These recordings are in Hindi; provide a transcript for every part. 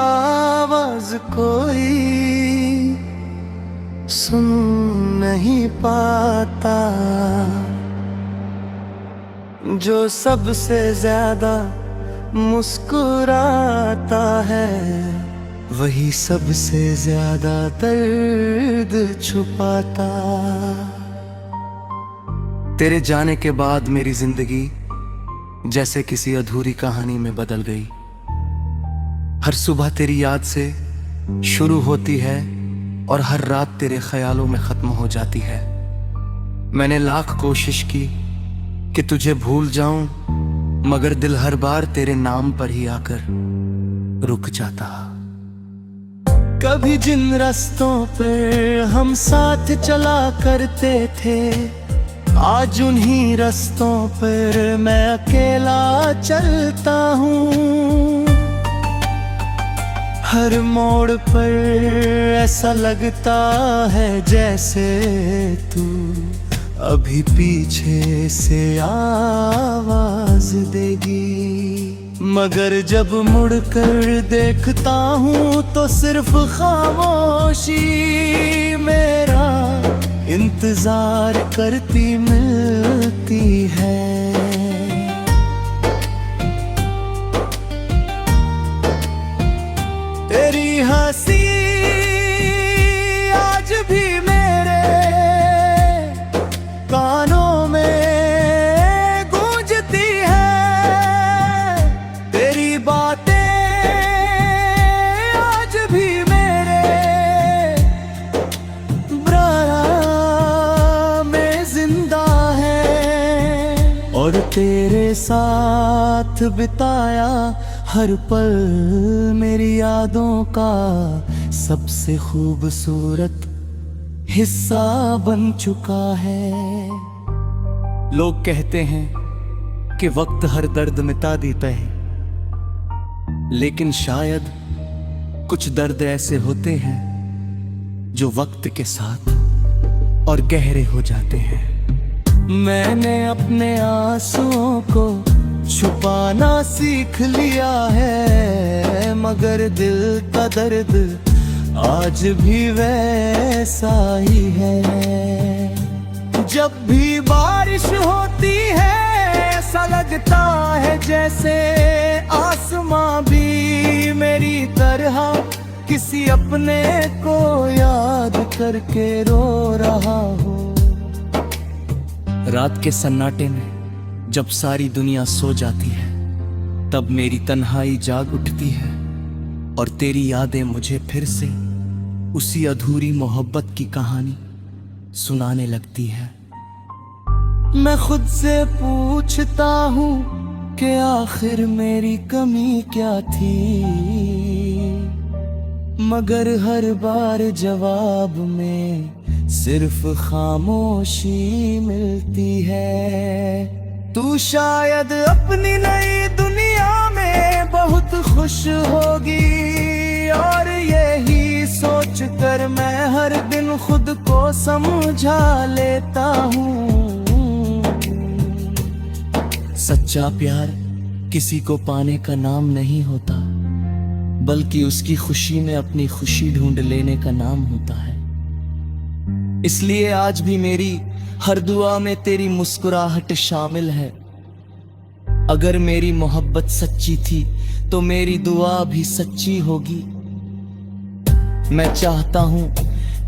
आवाज कोई सुन नहीं पाता, जो सबसे ज्यादा मुस्कुराता है वही सबसे ज्यादा दर्द छुपाता। तेरे जाने के बाद मेरी जिंदगी जैसे किसी अधूरी कहानी में बदल गई। हर सुबह तेरी याद से शुरू होती है और हर रात तेरे ख्यालों में खत्म हो जाती है। मैंने लाख कोशिश की कि तुझे भूल जाऊं, मगर दिल हर बार तेरे नाम पर ही आकर रुक जाता। कभी जिन रास्तों पर हम साथ चला करते थे, आज उन्हीं रास्तों पर मैं अकेला चलता हूँ। हर मोड़ पर ऐसा लगता है जैसे तू अभी पीछे से आवाज देगी, मगर जब मुड़कर देखता हूँ तो सिर्फ खामोशी मेरा इंतजार करती मिलती है। तेरी हंसी आज भी मेरे कानों में गूंजती है, तेरी बातें आज भी मेरे ब्राया में जिंदा है। और तेरे साथ बिताया हर पल मेरी यादों का सबसे खूबसूरत हिस्सा बन चुका है। लोग कहते हैं कि वक्त हर दर्द मिटा देता है, लेकिन शायद कुछ दर्द ऐसे होते हैं जो वक्त के साथ और गहरे हो जाते हैं। मैंने अपने आंसुओं को छुपाना सीख लिया है, मगर दिल का दर्द आज भी वैसा ही है। जब भी बारिश होती है ऐसा लगता है जैसे आसमां भी मेरी तरह किसी अपने को याद करके रो रहा हो। रात के सन्नाटे में जब सारी दुनिया सो जाती है, तब मेरी तन्हाई जाग उठती है और तेरी यादें मुझे फिर से उसी अधूरी मोहब्बत की कहानी सुनाने लगती है। मैं खुद से पूछता हूँ कि आखिर मेरी कमी क्या थी, मगर हर बार जवाब में सिर्फ खामोशी मिलती है। तू शायद अपनी नई दुनिया में बहुत खुश होगी, और यही सोच कर मैं हर दिन खुद को समझा लेता हूँ। सच्चा प्यार किसी को पाने का नाम नहीं होता, बल्कि उसकी खुशी में अपनी खुशी ढूंढ लेने का नाम होता है। इसलिए आज भी मेरी हर दुआ में तेरी मुस्कुराहट शामिल है। अगर मेरी मोहब्बत सच्ची थी तो मेरी दुआ भी सच्ची होगी। मैं चाहता हूं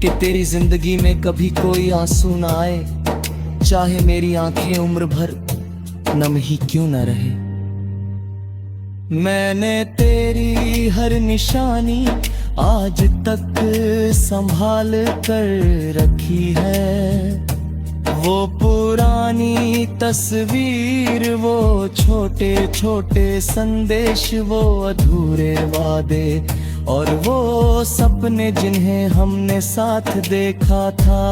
कि तेरी जिंदगी में कभी कोई आंसू ना आए, चाहे मेरी आंखें उम्र भर नम ही क्यों न रहे। मैंने तेरी हर निशानी आज तक संभाल कर रखी है, वो पुरानी तस्वीर, वो छोटे छोटे संदेश, वो अधूरे वादे और वो सपने जिन्हें हमने साथ देखा था।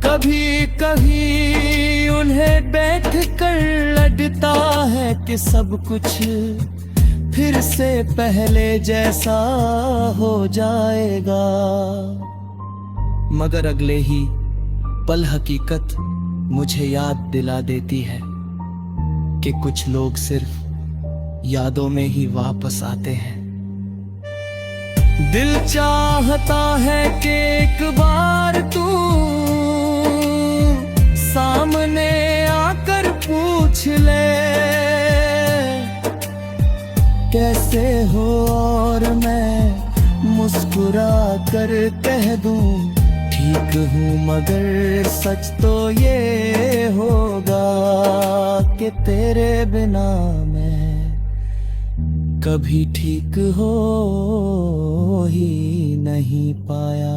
कभी कभी उन्हें बैठ कर लगता है कि सब कुछ फिर से पहले जैसा हो जाएगा, मगर अगले ही पल हकीकत मुझे याद दिला देती है कि कुछ लोग सिर्फ यादों में ही वापस आते हैं। दिल चाहता है कि एक बार तू सामने आकर पूछ ले कैसे हो, और मैं मुस्कुरा कर कह दूं ठीक हूँ, मगर सच तो ये होगा कि तेरे बिना मैं कभी ठीक हो ही नहीं पाया।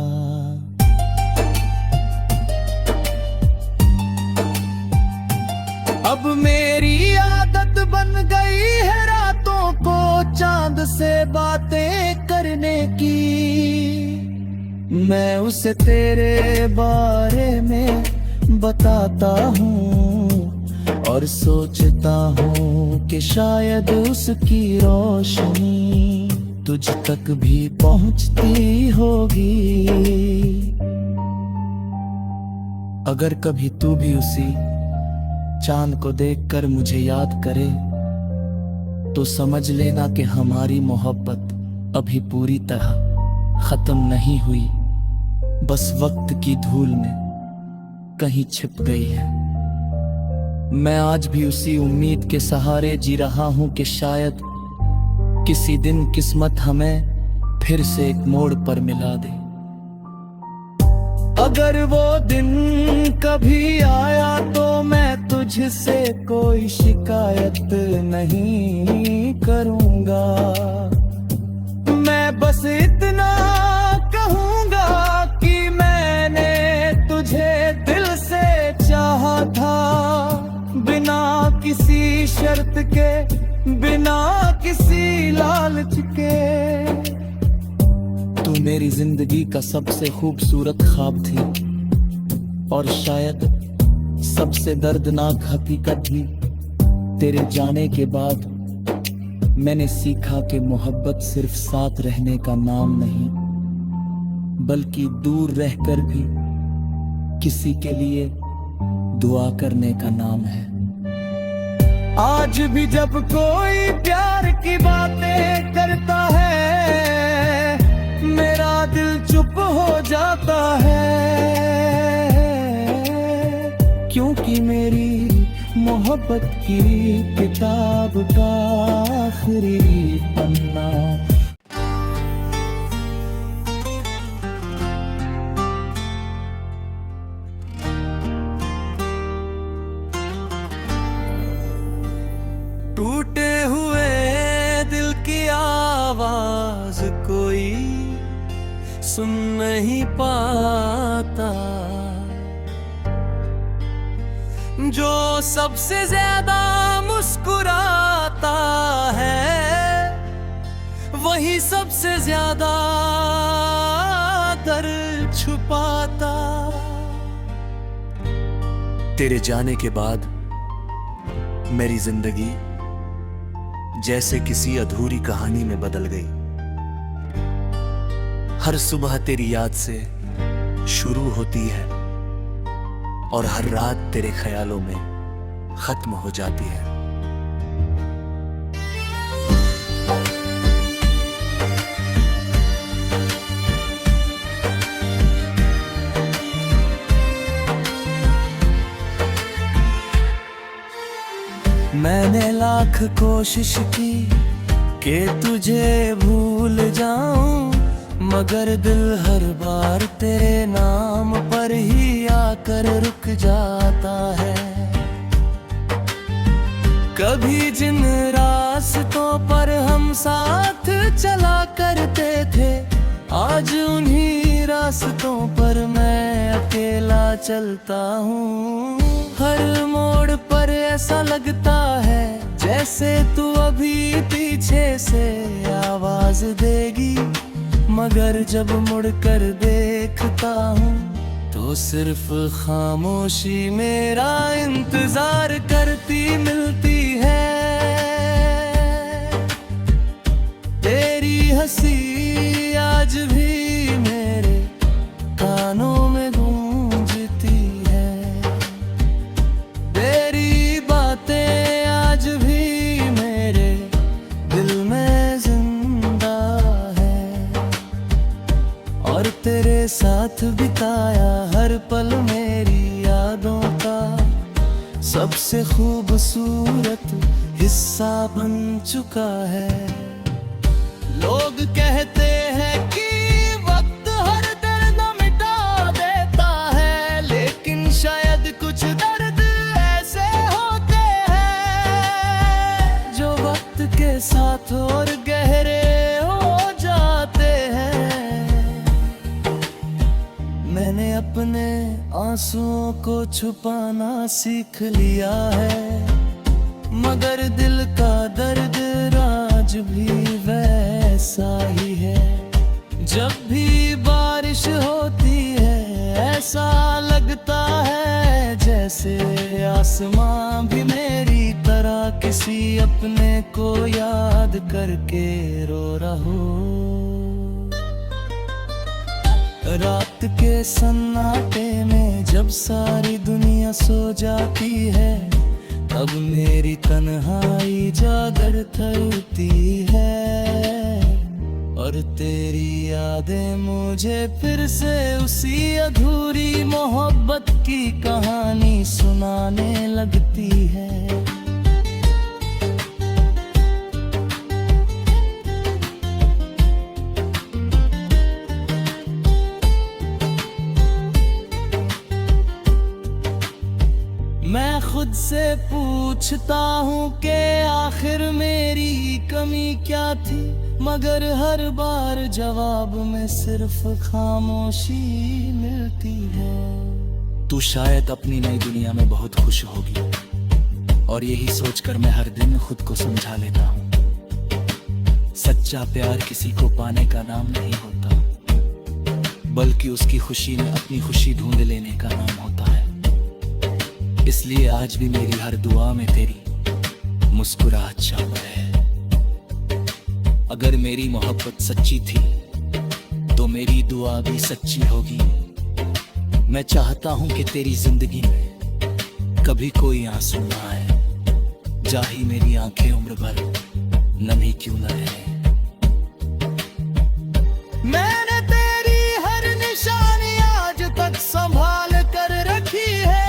अब मेरी आदत बन गई है रातों को चांद से बातें करने की। मैं उसे तेरे बारे में बताता हूँ और सोचता हूँ कि शायद उसकी रोशनी तुझ तक भी पहुँचती होगी। अगर कभी तू भी उसी चांद को देखकर मुझे याद करे तो समझ लेना कि हमारी मोहब्बत अभी पूरी तरह खत्म नहीं हुई, बस वक्त की धूल में कहीं छिप गई है। मैं आज भी उसी उम्मीद के सहारे जी रहा हूं कि शायद किसी दिन किस्मत हमें फिर से एक मोड़ पर मिला दे। अगर वो दिन कभी आया तो मैं तुझसे कोई शिकायत नहीं करूंगा। मैं बस इतना कहूंगा कि मैंने तुझे दिल से चाहा था, बिना किसी शर्त के, बिना किसी लालच के। तू मेरी जिंदगी का सबसे खूबसूरत ख्वाब थी और शायद सबसे दर्दनाक हकीकत भी। तेरे जाने के बाद मैंने सीखा कि मोहब्बत सिर्फ साथ रहने का नाम नहीं, बल्कि दूर रहकर भी किसी के लिए दुआ करने का नाम है। आज भी जब कोई प्यार की बातें करता है मेरा दिल चुप हो जाता है, क्योंकि मेरी मोहब्बत की किताब का आखिरी पन्ना टूटे हुए दिल की आवाज कोई सुन नहीं पाता। जो सबसे ज्यादा मुस्कुराता है वही सबसे ज्यादा दर्द छुपाता। तेरे जाने के बाद मेरी जिंदगी जैसे किसी अधूरी कहानी में बदल गई। हर सुबह तेरी याद से शुरू होती है और हर रात तेरे ख्यालों में खत्म हो जाती है। मैंने लाख कोशिश की कि तुझे भूल जाऊं, मगर दिल हर बार तेरे नाम पर ही आकर रुक जाता है। कभी जिन रास्तों पर हम साथ चला करते थे आज उन्हीं रास्तों पर मैं अकेला चलता हूँ। हर मोड़ पर ऐसा लगता है जैसे तू अभी पीछे से आवाज देगी, मगर जब मुड़कर देखता हूँ तो सिर्फ खामोशी मेरा इंतजार करती मिलती है। तेरी हंसी आज भी मेरे कानों में गूंजती है, तेरी बातें आज भी मेरे दिल में जिंदा है। साथ बिताया हर पल मेरी यादों का सबसे खूबसूरत हिस्सा बन चुका है। लोग कहते हैं कि वक्त हर दर्द मिटा देता है, लेकिन शायद कुछ दर्द ऐसे होते हैं जो वक्त के साथ और गहरे हो जाते हैं। मैंने अपने आंसुओं को छुपाना सीख लिया है, मगर दिल का दर्द आज भी वैसा ही है। जब भी बारिश होती है ऐसा लगता है जैसे आसमां भी मेरी तरह किसी अपने को याद करके रो रहा हो। रात के सन्नाटे में जब सारी दुनिया सो जाती है, तब मेरी तन्हाई जागर थरती है और तेरी यादें मुझे फिर से उसी अधूरी मोहब्बत की कहानी सुनाने लगती है। मैं खुद से पूछता हूँ कि आखिर मेरी कमी क्या थी, मगर हर बार जवाब में सिर्फ खामोशी मिलती है। तू शायद अपनी नई दुनिया में बहुत खुश होगी, और यही सोचकर मैं हर दिन खुद को समझा लेता हूँ, सच्चा प्यार किसी को पाने का नाम नहीं होता, बल्कि उसकी खुशी में अपनी खुशी ढूंढ लेने का नाम होता है। इसलिए आज भी मेरी हर दुआ में तेरी मुस्कुराहट शामिल है। अगर मेरी मोहब्बत सच्ची थी तो मेरी दुआ भी सच्ची होगी। मैं चाहता हूं कि तेरी जिंदगी में कभी कोई आंसू ना आए, चाहे मेरी आंखें उम्र भर नमी क्यों न रहे। मैंने तेरी हर निशानी आज तक संभाल कर रखी है,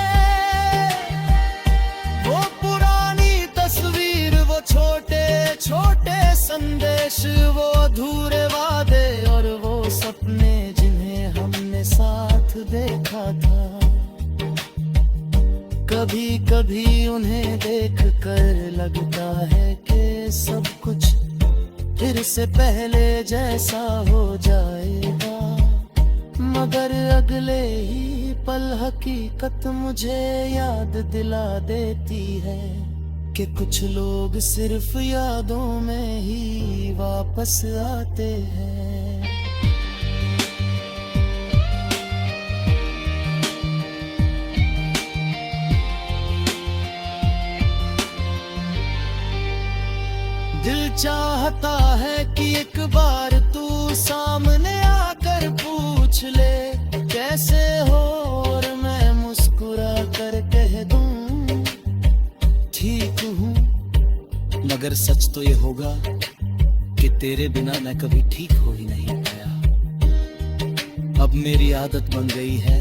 वो पुरानी तस्वीर, वो छोटे छोटे संदेश, वो अधूरे वादे और वो सपने जिन्हें हमने साथ देखा था। कभी कभी उन्हें देख कर लगता है कि सब कुछ फिर से पहले जैसा हो जाएगा, मगर अगले ही पल हकीकत मुझे याद दिला देती है कि कुछ लोग सिर्फ यादों में ही वापस आते हैं। दिल चाहता है कि एक बार तू सामने आकर पूछ ले कैसे हो, और मैं मुस्कुरा कर कह दूं ठीक हूँ। मगर सच तो ये होगा कि तेरे बिना मैं कभी ठीक हो ही नहीं पाया। अब मेरी आदत बन गई है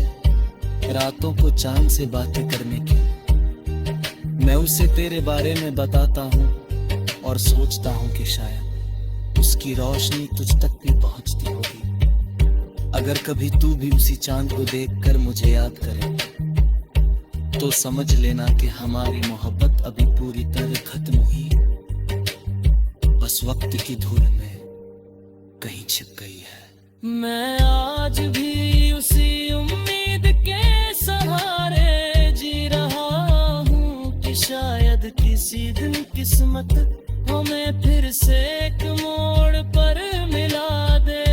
रातों को चांद से बातें करने की। मैं उसे तेरे बारे में बताता हूँ और सोचता हूँ कि शायद उसकी रोशनी तुझ तक भी पहुंचती होगी। अगर कभी तू भी उसी चांद को देखकर मुझे याद करे तो समझ लेना कि हमारी मोहब्बत अभी पूरी तरह खत्म हुई, बस वक्त की धूल में कहीं छिप गई है। मैं आज भी उसी उम्मीद के सहारे जी रहा हूँ कि शायद किसी दिन किस्मत हमें फिर से एक मोड़ पर मिला दे।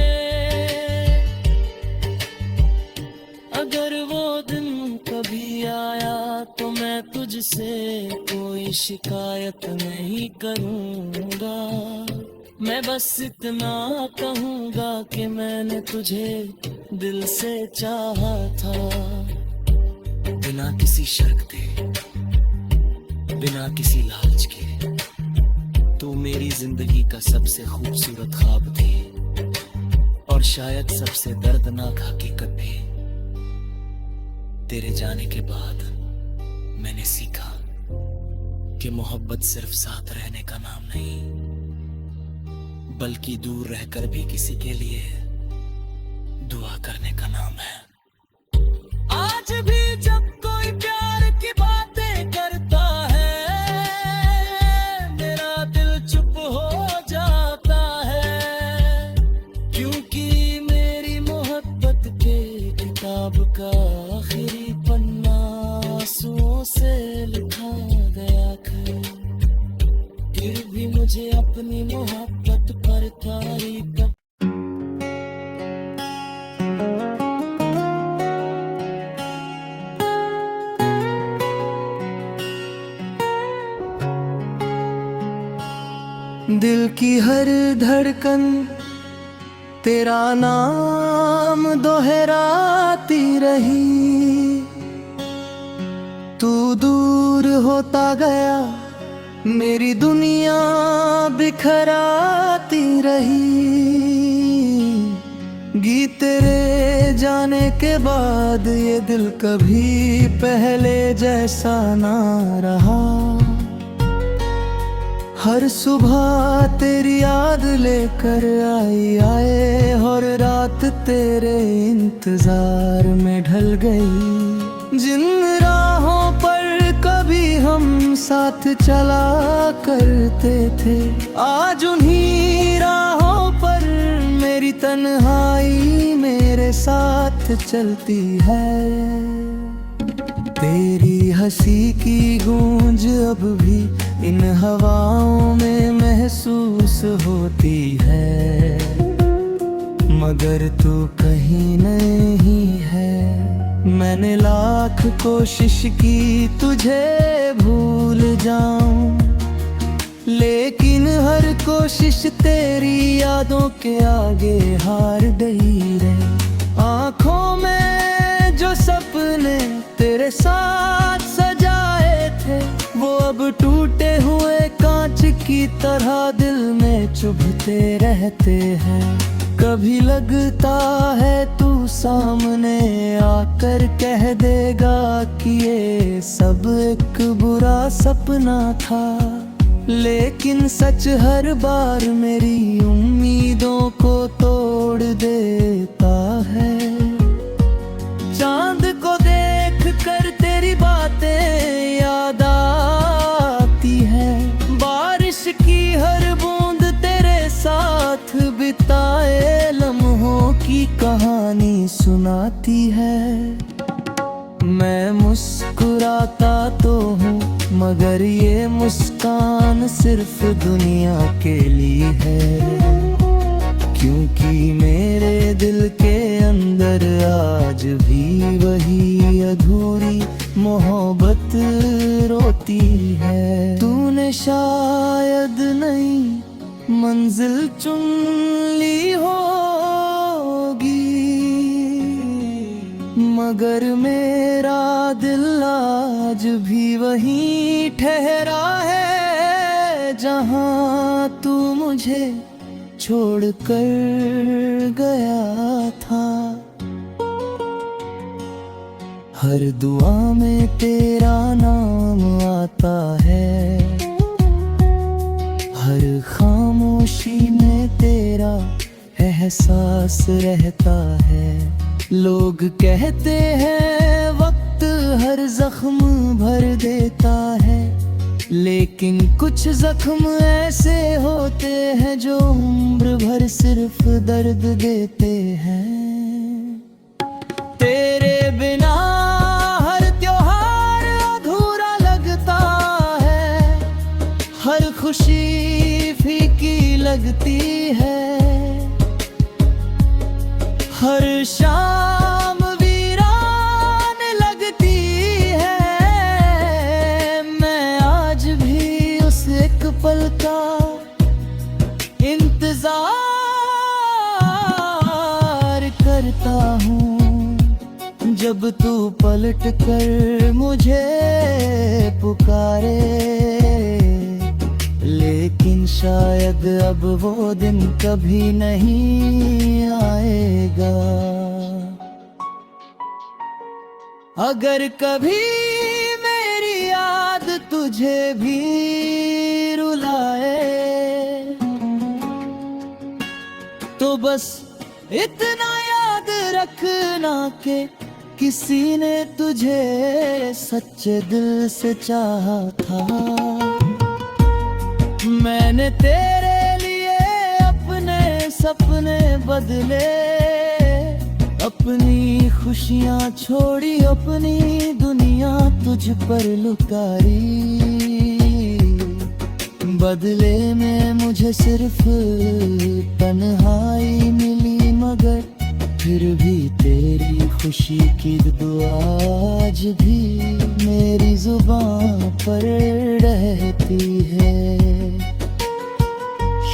अगर वो दिन कभी आया तो मैं तुझसे कोई शिकायत नहीं करूँगा, मैं बस इतना कहूँगा कि मैंने तुझे दिल से चाहा था। बिना किसी शर्त के, बिना किसी लालच के, तू मेरी जिंदगी का सबसे खूबसूरत ख्वाब थी और शायद सबसे दर्दनाक हकीकत भी, तेरे जाने के बाद मैंने सीखा कि मोहब्बत सिर्फ साथ रहने का नाम नहीं, बल्कि दूर रहकर भी किसी के लिए दुआ करने का नाम है। आज भी जब कोई प्यार की बातें करता है, मेरा दिल चुप हो जाता है, क्योंकि मेरी मोहब्बत के किताब का आखिरी पन्ना आंसुओं से लिखा गया था। फिर भी मुझे अपनी मोहब्बत पर तारीफ दिल की हर धड़कन तेरा नाम दोहराती रही, तू दूर होता गया मेरी दुनिया बिखराती रही। गीत तेरे जाने के बाद ये दिल कभी पहले जैसा ना रहा। हर सुबह तेरी याद लेकर आए और रात तेरे इंतजार में ढल गई। जिन राहों पर कभी हम साथ चला करते थे, आज उन्हीं राहों पर मेरी तन्हाई मेरे साथ चलती है। तेरी हंसी की गूंज अब भी इन हवाओं में महसूस होती है, मगर तू कहीं नहीं है। मैंने लाख कोशिश की तुझे भूल जाऊं, लेकिन हर कोशिश तेरी यादों के आगे हार गई रे। आँखों में जो सपने तेरे साथ सजाए थे, वो अब टूटे हुए कांच की तरह दिल में चुभते रहते हैं। कभी लगता है तू सामने आकर कह देगा कि ये सब एक बुरा सपना था, लेकिन सच हर बार मेरी उम्मीदों को तोड़ देता है। चांद को देख कर तेरी बातें याद आती है, बारिश की हर बूंद तेरे साथ बिताए लम्हों की कहानी सुनाती है। मैं मुस्कुराता तो हूँ, मगर ये मुस्कान सिर्फ दुनिया के लिए है, क्योंकि मेरे दिल के अंदर आज भी वही अधूरी मोहब्बत रोती है। तूने शायद नई मंजिल चुन ली होगी, मगर मेरा दिल आज भी वहीं ठहरा है, जहां तू मुझे छोड़ कर गया था। हर दुआ में तेरा नाम आता है, हर खामोशी में तेरा एहसास रहता है। लोग कहते हैं वक्त हर जख्म भर देता है, लेकिन कुछ जख्म ऐसे होते हैं जो उम्र भर सिर्फ दर्द देते हैं। तेरे बिना हर त्योहार अधूरा लगता है, हर खुशी फीकी लगती है, हर शाम वीरान लगती है। मैं आज भी उस एक पल का इंतजार करता हूँ, जब तू पलट कर मुझे पुकारे। लेकिन शायद अब वो दिन कभी नहीं आएगा। अगर कभी मेरी याद तुझे भी रुलाए तो बस इतना याद रखना के किसी ने तुझे सच्चे दिल से चाहा था। मैंने तेरे लिए अपने सपने बदले, अपनी खुशियाँ छोड़ी, अपनी दुनिया तुझ पर लुकारी। बदले में मुझे सिर्फ तन्हाई मिली, मगर फिर भी तेरी खुशी की दुआ आज भी मेरी जुबान पर रहती है।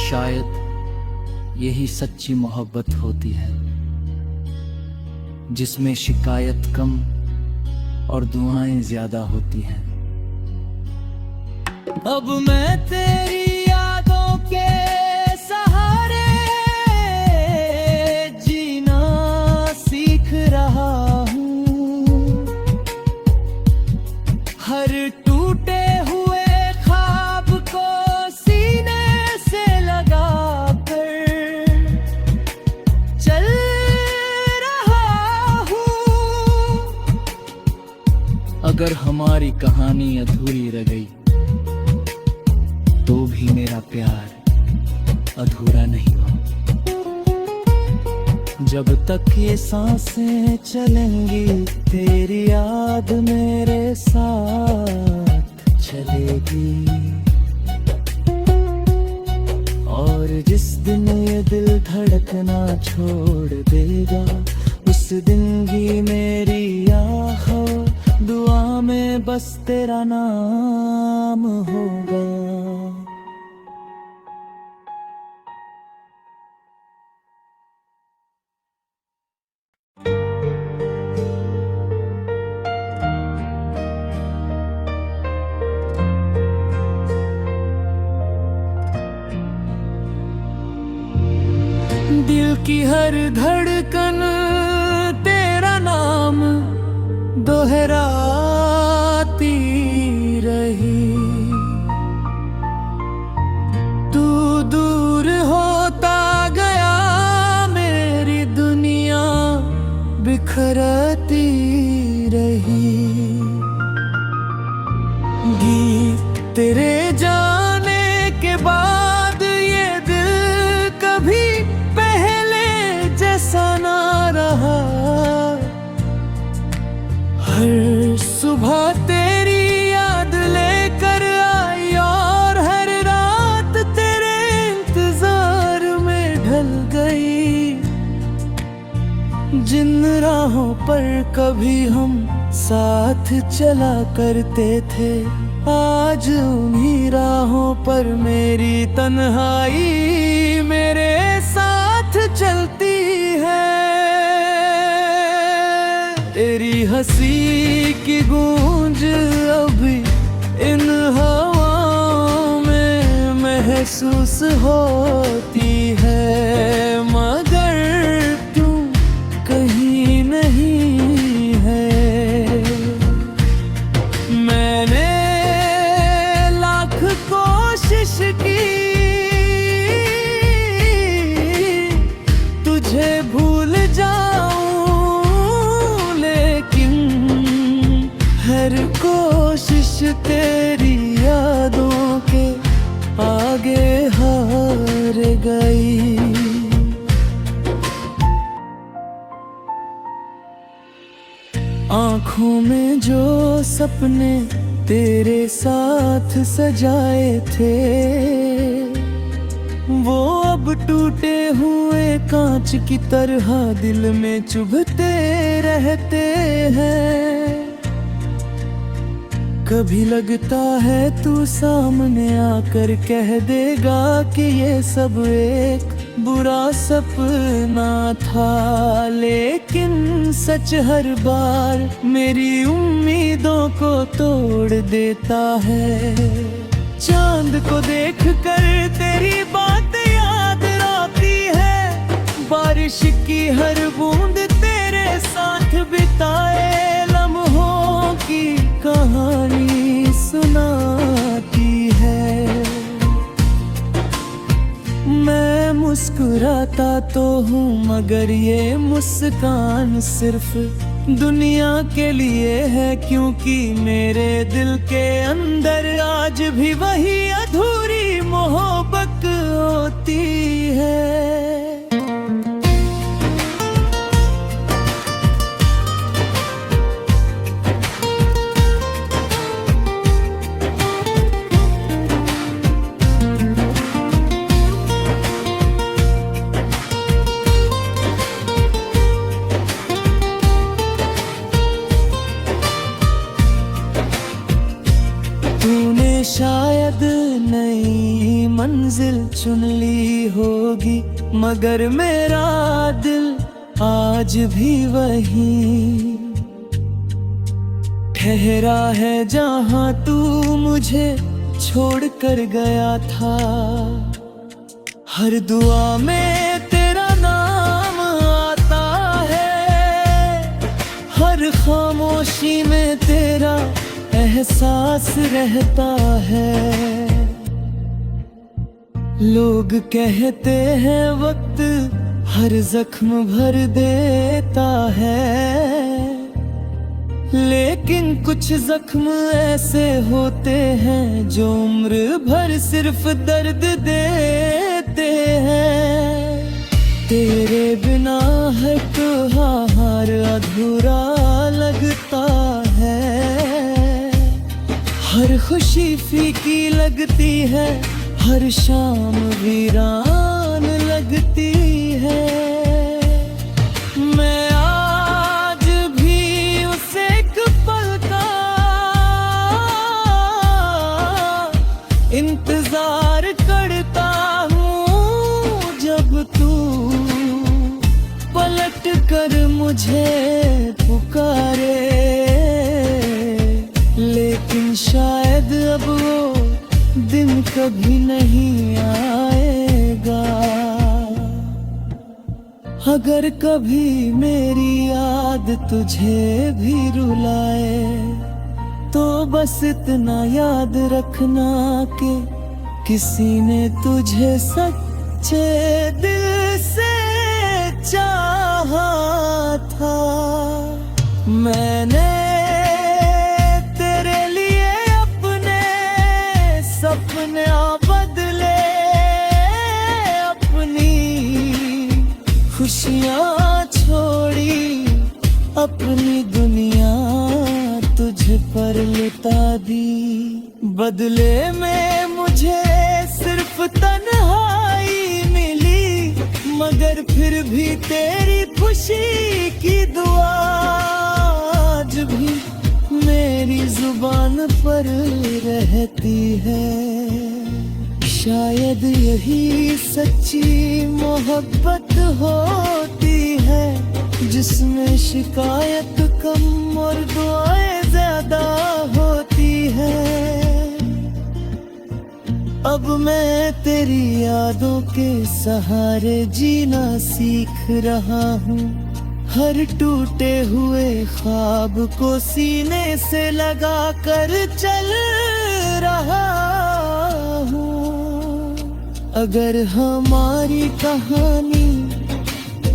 शायद यही सच्ची मोहब्बत होती है, जिसमें शिकायत कम और दुआएं ज्यादा होती हैं। अब मैं तेरी यादों के सहारे जीना सीख रहा हूँ। हर टूटे हुए ख्वाब को सीने से लगा कर चल रहा हूँ। अगर हमारी कहानी अधूरी रह गई तो भी मेरा प्यार अधूरा नहीं हुआ। जब तक ये सांसें चलेंगी तेरी याद मेरे साथ चलेगी। और जिस दिन ये दिल धड़कना छोड़ देगा, उस दिन भी मेरी आह दुआ में बस तेरा नाम होगा। दिल की हर धड़कन तेरा नाम दोहराती रही। तू दूर होता गया, मेरी दुनिया बिखरती रही। गीत तेरे जाने के बाद ये दिल कभी पहले जैसा ना रहा। हर सुबह तेरी याद लेकर आई और हर रात तेरे इंतजार में ढल गई। जिन राहों पर कभी हम साथ चला करते थे, आज उन्हीं राहों पर मेरी तन्हाई मेरे साथ चलती है। तेरी हंसी की गूंज अभी इन हवाओं में महसूस होती है, मगर तू कहीं नहीं है। मैंने लाख कोशिश की तुझे भूल जाऊं, लेकिन हर कोशिश तेरी यादों के आगे हार गई। आँखों में जो सपने तेरे साथ सजाए थे, वो अब टूटे हुए कांच की तरह दिल में चुभते रहते हैं। कभी लगता है तू सामने आकर कह देगा कि ये सब एक बुरा सपना था, लेकिन सच हर बार मेरी उम्मीदों को तोड़ देता है। चांद को देख कर तेरी बात याद आती है, बारिश की हर बूंद तेरे साथ बिताए लम्हों की कहानी सुनाती है। मैं मुस्कुराता तो हूँ मगर ये मुस्कान सिर्फ दुनिया के लिए है, क्योंकि मेरे दिल के अंदर आज भी वही अधूरी मोहब्बत होती है। तूने शायद नई मंजिल चुन ली होगी, मगर मेरा दिल आज भी वही ठहरा है जहां तू मुझे छोड़ कर गया था। हर दुआ में तेरा नाम आता है, हर खामोशी में तेरा एहसास रहता है। लोग कहते हैं वक्त हर जख्म भर देता है, लेकिन कुछ जख्म ऐसे होते हैं जो उम्र भर सिर्फ दर्द देते हैं। तेरे बिना है तो हार अधूरा लगता है, हर खुशी फीकी लगती है, हर शाम वीरान लगती है। मैं आज भी उस एक पल का इंतजार करता हूँ, जब तू पलट कर मुझे पुकारे। लेकिन शायद अब वो दिन कभी नहीं आएगा। अगर कभी मेरी याद तुझे भी रुलाए, तो बस इतना याद रखना कि किसी ने तुझे सच्चे दिल से चाहा था। मैंने अपने बदले अपनी खुशियाँ छोड़ी, अपनी दुनिया तुझ पर लुटा दी। बदले में मुझे सिर्फ तन्हाई मिली, मगर फिर भी तेरी खुशी की दुआ आज भी मेरी जुबान पर रहती है। शायद यही सच्ची मोहब्बत होती है, जिसमें शिकायत कम और दुआएं ज्यादा होती है। अब मैं तेरी यादों के सहारे जीना सीख रहा हूँ, हर टूटे हुए ख्वाब को सीने से लगा कर चल रहा हूँ। अगर हमारी कहानी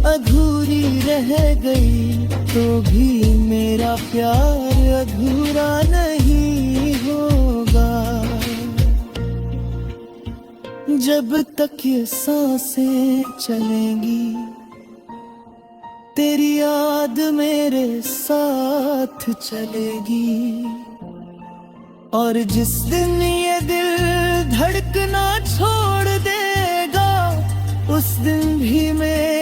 अधूरी रह गई, तो भी मेरा प्यार अधूरा नहीं होगा। जब तक ये सांसें चलेंगी, तेरी याद मेरे साथ चलेगी। और जिस दिन ये दिल धड़कना छोड़ देगा, उस दिन भी मेरे